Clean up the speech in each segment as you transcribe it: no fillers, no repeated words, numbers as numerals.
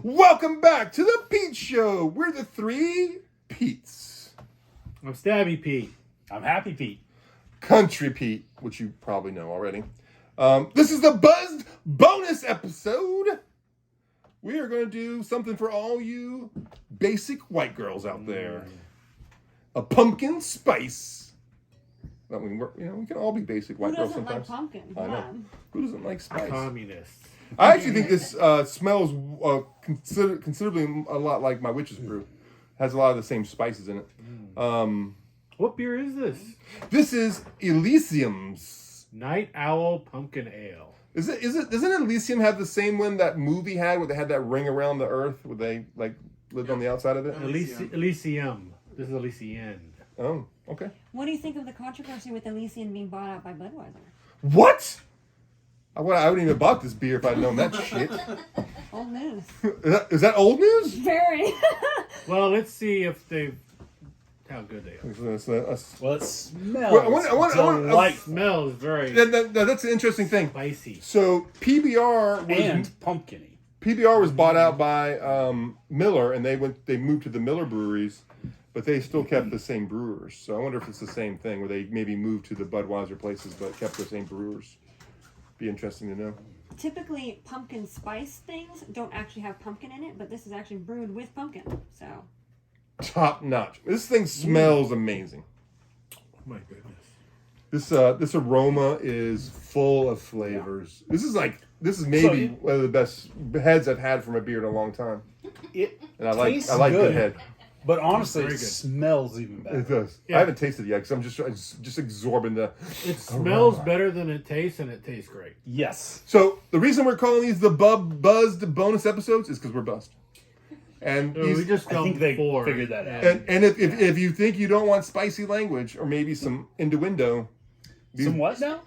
Welcome back to the Pete Show. We're the three Petes. I'm Stabby Pete. I'm Happy Pete. Country Pete, which you probably know already. This is the Buzzed bonus episode. We are going to do something for all you basic white girls out there. A pumpkin spice. I mean, we can all be basic white girls sometimes. Who doesn't like pumpkin? I know. Who doesn't like spice? Communists. I actually think this smells considerably a lot like my witch's brew. Has a lot of the same spices in it. What beer is this? This is Elysium's Night Owl Pumpkin Ale. Doesn't Elysium have the same one that movie had, where they had that ring around the earth, where they lived on the outside of it? Elysium. This is Elysian. Oh, okay. What do you think of the controversy with Elysian being bought out by Budweiser? What? I wouldn't even bought this beer if I'd known that shit. Old news. Is that old news? Very. Well, let's see if how good they are. Well, it smells It smells very That's an interesting thing. spicy. So PBR was, and pumpkin-y. PBR was bought out by Miller, and they moved to the Miller breweries, but they still kept the same brewers. So I wonder if it's the same thing, where they maybe moved to the Budweiser places but kept the same brewers. Be interesting to know. Typically, pumpkin spice things don't actually have pumpkin in it, but this is actually brewed with pumpkin. So Top notch. This thing smells amazing. Oh my goodness. This aroma is full of flavors. This is maybe one of the best heads I've had from a beer in a long time. And I like good head. But honestly, Very it good. smells even better. It does. Yeah. I haven't tasted it yet because I'm just absorbing the. It smells better than it tastes, and it tastes great. Yes. So the reason we're calling these the Buzzed bonus episodes is because we're buzzed. And We just I think they figured that out. and if you think you don't want spicy language or maybe some innuendo, Some what now?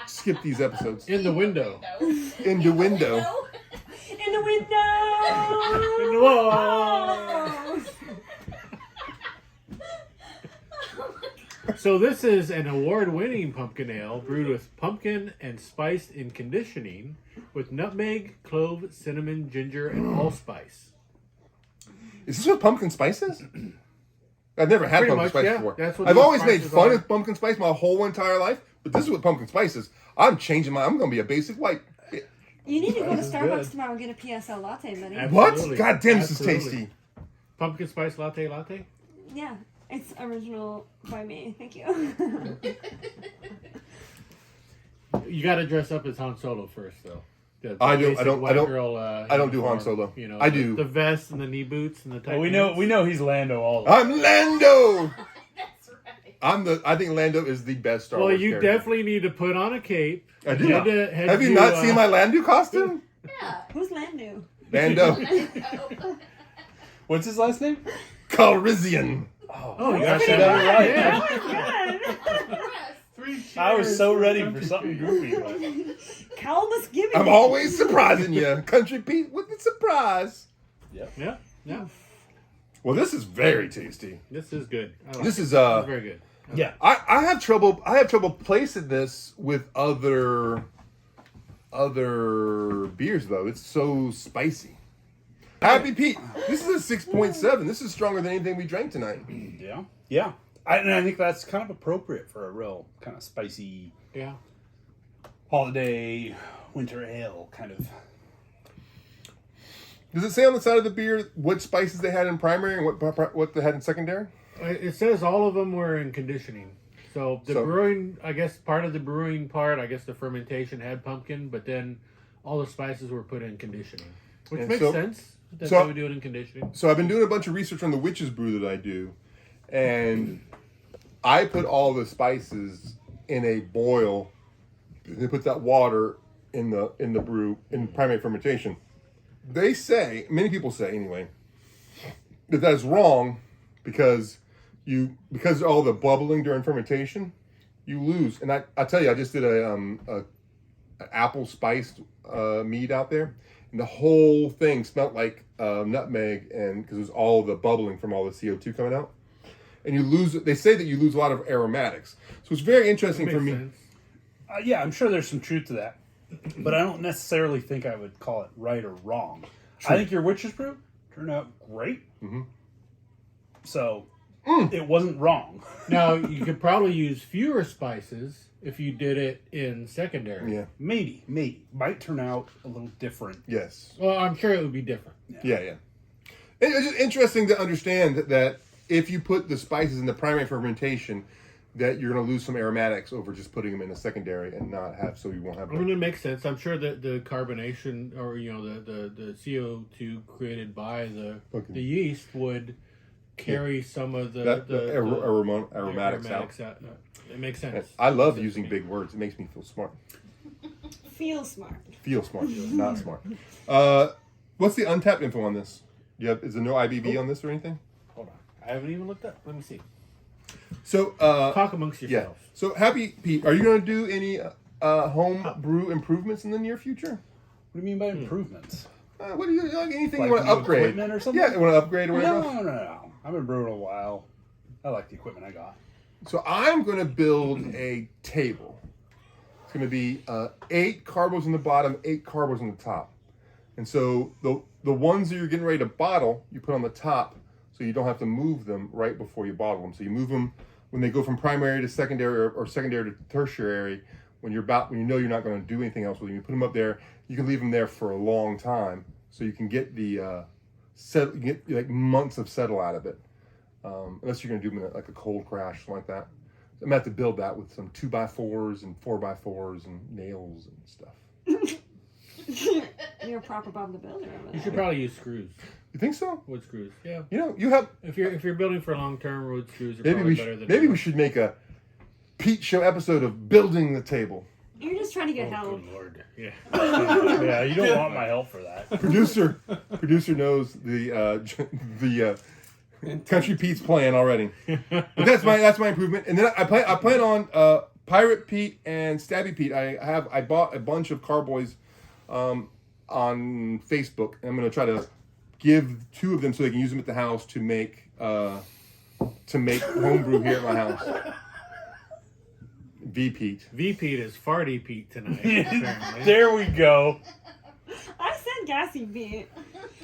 skip these episodes. In the window. Innuendo. in the window. Whoa. So this is an award-winning pumpkin ale brewed with pumpkin and spiced in conditioning with nutmeg, clove, cinnamon, ginger, and allspice. Is this what pumpkin spice is? I've never had Pretty pumpkin much, spice yeah. before. That's what I've those always made spices fun are. of pumpkin spice my whole entire life, but this is what pumpkin spice is. I'm changing I'm going to be a basic white. You need to go to This is Starbucks good. tomorrow and get a PSL latte, buddy. Absolutely. What? God damn, this Absolutely. is tasty. Pumpkin spice latte? Yeah, it's original by me. Thank you. You got to dress up as Han Solo first, though. The I don't basic white girl, I don't do Han uniform, Solo. You know, I the, do. the vest and the knee boots and the tight Well, pants. we know he's Lando all the I'm Lando. That's right. I think Lando is the best Star Well, Wars you character. definitely need to put on a cape. I do. Had Have you to, not seen my Lando costume? Yeah. Who's Landu? Lando What's his last name? Calrissian. Oh, you That's got pretty that good. right. Good. I was so ready for something goofy. Calmus giving. I'm always surprising you, Country Pete, with the surprise. Yeah. Well, this is very tasty. This is good. I like This it. is It's very good. Yeah. I have trouble placing this with other beers though. It's so spicy. Happy Pete, this is a 6.7. This is stronger than anything we drank tonight. Yeah. Yeah. And I think that's kind of appropriate for a real kind of spicy Yeah. holiday winter ale kind of. Does it say on the side of the beer what spices they had in primary and what they had in secondary? It says all of them were in conditioning. So brewing, I guess part of the brewing part, I guess the fermentation had pumpkin, but then all the spices were put in conditioning, which And makes so- sense. That's so- why we do it in conditioning. So I've been doing a bunch of research on the witch's brew that I do, and I put all the spices in a boil. They put that water in the brew in primary fermentation. They say, many people say anyway, that is wrong because all the bubbling during fermentation, you lose. And I tell you, I just did a apple spiced mead out there, and the whole thing smelled like nutmeg, and because it was all the bubbling from all the CO2 coming out. And you lose. They say that you lose a lot of aromatics. So it's very interesting for me. Sense. Yeah, I'm sure there's some truth to that. But I don't necessarily think I would call it right or wrong. I think your witch's brew turned out great. Mm-hmm. So it wasn't wrong. Now you could probably use fewer spices if you did it in secondary. Yeah. Maybe might turn out a little different. Yes. Well, I'm sure it would be different. Yeah. It's just interesting to understand that if you put the spices in the primary fermentation, that you're going to lose some aromatics over just putting them in a secondary and not have, so you won't have. I mean, it makes sense. I'm sure that the carbonation, or the CO2 created by the yeast would carry some of the aromatics out. It makes sense. I love using big words. It makes me feel smart. Feel smart. Feel smart, not smart. What's the untapped info on this? Is there no IBV on this or anything? Hold on, I haven't even looked up. Let me see. So talk amongst yourselves. Yeah. So Happy Pete, are you going to do any home brew improvements in the near future? What do you mean by improvements? What do you like? Anything Like you want to upgrade? equipment or something? Yeah, you want to upgrade or whatever. No. I've been brewing a while. I like the equipment I got. So I'm going to build a table. It's going to be 8 carbos on the bottom, 8 carbos on the top. And so the ones that you're getting ready to bottle, you put on the top, so you don't have to move them right before you bottle them. So you move them when they go from primary to secondary or secondary to tertiary. When you know you're not going to do anything else with them, you put them up there. You can leave them there for a long time, so you can get the get like months of settle out of it. Unless you're going to do them in like a cold crash, something like that. I'm going to have to build that with some 2x4s and 4x4s and nails and stuff. You're a proper Bob the Builder over there. You should probably use screws. You think so? Wood screws. Yeah. You know, you have. If you're building for long term, wood screws are Maybe probably better than. we should make a Pete Show episode of building the table. You're just trying to get help. Good Lord. Yeah. Yeah, you don't want my help for that. Producer knows the Country Pete's plan already. But that's my improvement. And then I plan on Pirate Pete and Stabby Pete. I bought a bunch of carboys on Facebook. And I'm going to try to give 2 of them so they can use them at the house to make homebrew here at my house. V Pete is Farty Pete tonight. Apparently. There we go. I said gassy Pete.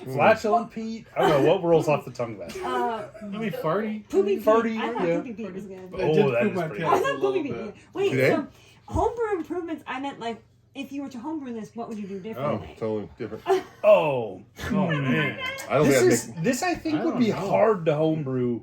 Flatulent Pete. I don't know what rolls off the tongue then. I mean, Farty. Poopy Pete. Farty, I thought yeah. Poopy Pete was good. Oh, that is pretty I good. thought Poopy Pete. Yeah. Wait, Today? so homebrew improvements, I meant like, if you were to homebrew this, what would you do differently? totally different. Oh, Man. I don't this I think I would don't be know. hard to homebrew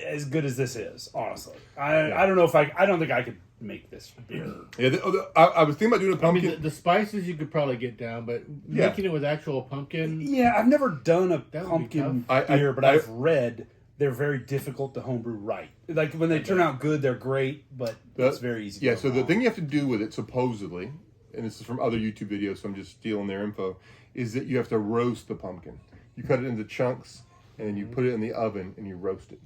as good as this is. Honestly, I don't know if I don't think I could make this beer. Yeah, I was thinking about doing a I pumpkin. mean, the spices you could probably get down, but Yeah. making it with actual pumpkin. Yeah, I've never done a That would be pumpkin tough. beer, but I've read they're very difficult to homebrew right. Like when they turn out good, they're great, but it's very easy. Yeah, to so go the wrong. thing you have to do with it, supposedly, and this is from other YouTube videos, so I'm just stealing their info, is that you have to roast the pumpkin. You cut it into chunks, and then you put it in the oven, and you roast it.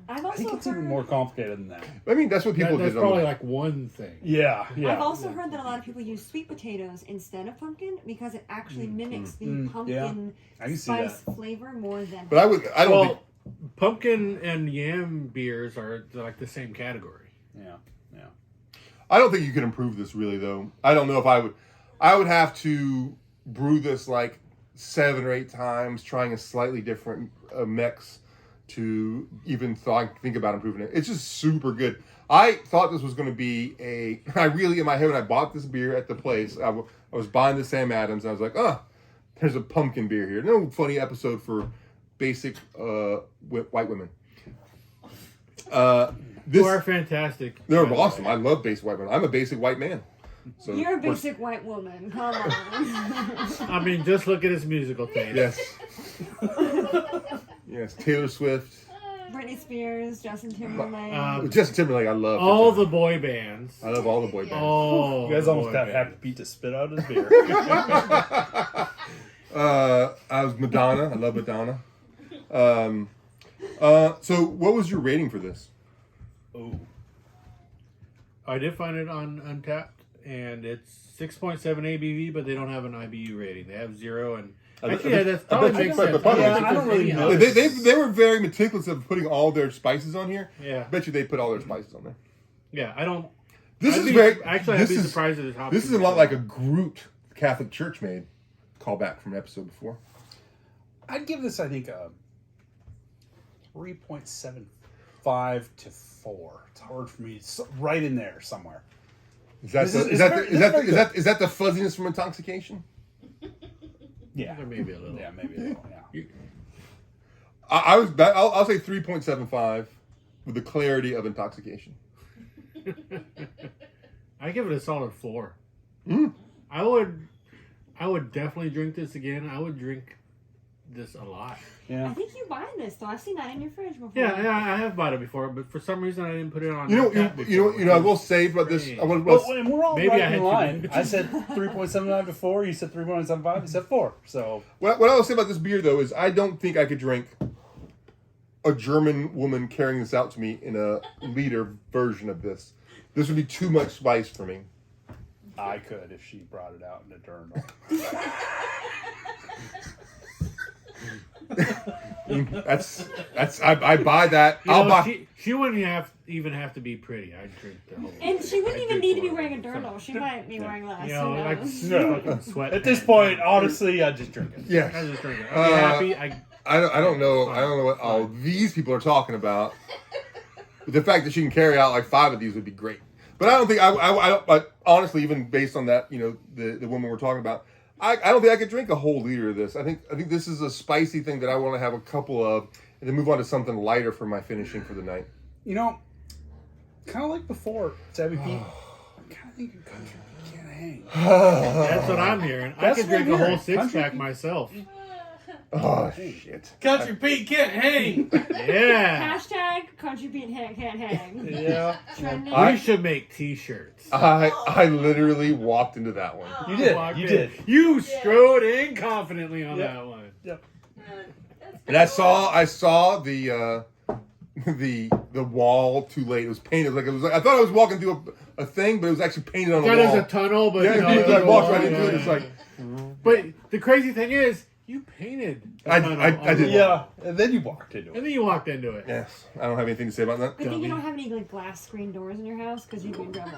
I've I also think it's heard, even more complicated than that. I mean, that's what people That's did. probably like one thing. Yeah. I've also heard that a lot of people use sweet potatoes instead of pumpkin because it actually mimics the pumpkin I can see spice that. flavor more than. But I don't think. Pumpkin and yam beers are like the same category. Yeah. I don't think you could improve this really, though. I don't know if I would. I would have to brew this like 7 or 8 times, trying a slightly different mix to even think about improving it. It's just super good. I thought this was going to be I really, in my head, when I bought this beer at the place, I was buying the Sam Adams, and I was like, there's a pumpkin beer here. No funny episode for basic white women. You are fantastic. They're awesome. I love basic white women. I'm a basic white man. So You're a basic white woman. Come on. I mean, just look at his musical taste. Yes. Yes. Taylor Swift. Britney Spears, Justin Timberlake. Justin Timberlake. I love All the boy bands. I love all the boy bands. Oh, You guys almost boy got bands. Happy Pete to spit out his beer. I was Madonna. I love Madonna. So what was your rating for this? Oh. I did find it on Untapped, and it's 6.7 ABV, but they don't have an IBU rating. They have 0, and actually, I that bet probably you- makes but- sense. but- I I don't really know. They were very meticulous of putting all their spices on here. Yeah. I bet you they put all their spices on there. Yeah, I don't. This I'd is be- very. Actually, I'd this be is surprised at how. This is a lot like a Groot Catholic Church made. call back from an episode before. I'd give this, I think, a 3.75 to 4. It's hard for me. It's right in there somewhere. Is that is that the fuzziness from intoxication? Yeah, There may be a little. yeah, maybe a little. Yeah. I'll say 3.75 with the clarity of intoxication. I give it a solid 4. Mm. I would definitely drink this again. I would drink this a lot. Yeah. I think you buy this though. I've seen that in your fridge before. Yeah, I have bought it before, but for some reason I didn't put it on. You untapped know, before. I will say about this. Well, and we're all Maybe right I had in to line. do- I said 3.75 to 4. You said 3.75. You said 4. So What I will say about this beer, though, is I don't think I could drink a German woman carrying this out to me in a liter version of this. This would be too much spice for me. I could if she brought it out in a journal. I buy that. You I'll know, buy. she wouldn't even have to be pretty. I'd drink the whole. And she wouldn't I'd even drink need to be one. wearing a dirndl. She might be wearing less. You know, Who like knows? No. fucking sweat. At this point, honestly, I'd just drink it. Yes. I just drink it. I'd be happy. I don't know. I don't know what all these people are talking about. But the fact that she can carry out like 5 of these would be great. But I don't think I don't. But honestly, even based on that, you know, the woman we're talking about, I don't think I could drink a whole liter of this. I think this is a spicy thing that I want to have a couple of, and then move on to something lighter for my finishing for the night. You know, kind of like before, Stabby Pete. I'm kind of thinking country can't hang. That's what I'm hearing. I That's could what drink I'm a whole hearing. 6-pack Country- myself. Oh shit! Country Pete can't hang. Yeah. Hashtag Country Pete can't hang. Yeah. Trending. We should make T-shirts. I literally walked into that one. You did. Walked You in. did. You strode in confidently on Yep. that one. Yep. And I saw the wall too late. It was painted I thought I was walking through a thing, but it was actually painted on the Thought wall. it was a tunnel, but Yeah, you know, you it's walked a right wall, into it. It's like But the crazy thing is, you painted the I tunnel did. on the wall. Yeah. And then you walked into And it. then you walked into it. yes. I don't have anything to say about that. Good thing you Dummy. don't have any like glass screen doors in your house because you'd be in trouble.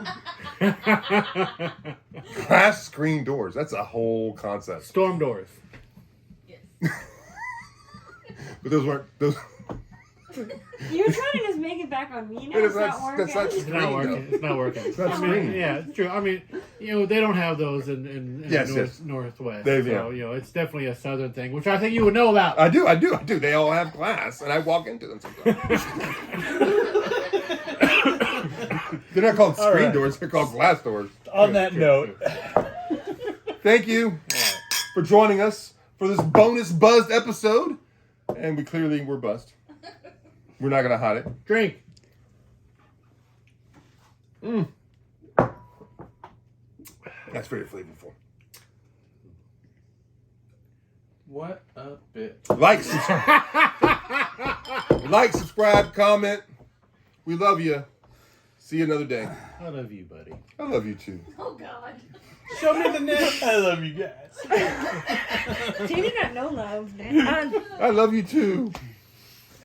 Glass screen doors. That's a whole concept. Storm doors. Yes. But those weren't those. You're trying to just make it back on me now. It's not working. That's not It's screen, not working. though. It's not working. not I mean, screen. yeah, it's true. I mean, you know, they don't have those in Yes, Northwest. They- so, yeah. you know, it's definitely a southern thing, which I think you would know about. I do. They all have glass, and I walk into them sometimes. They're not called screen right. doors. They're called glass doors. On that note, Thank you for joining us for this bonus buzzed episode. And we clearly were buzzed. We're not going to hide it. Drink. That's very flavorful. What a bit. Like, subscribe, comment. We love you. See you another day. I love you, buddy. I love you too. Oh God. Show me the next. I love you guys. Tina got no love, man. I love you too.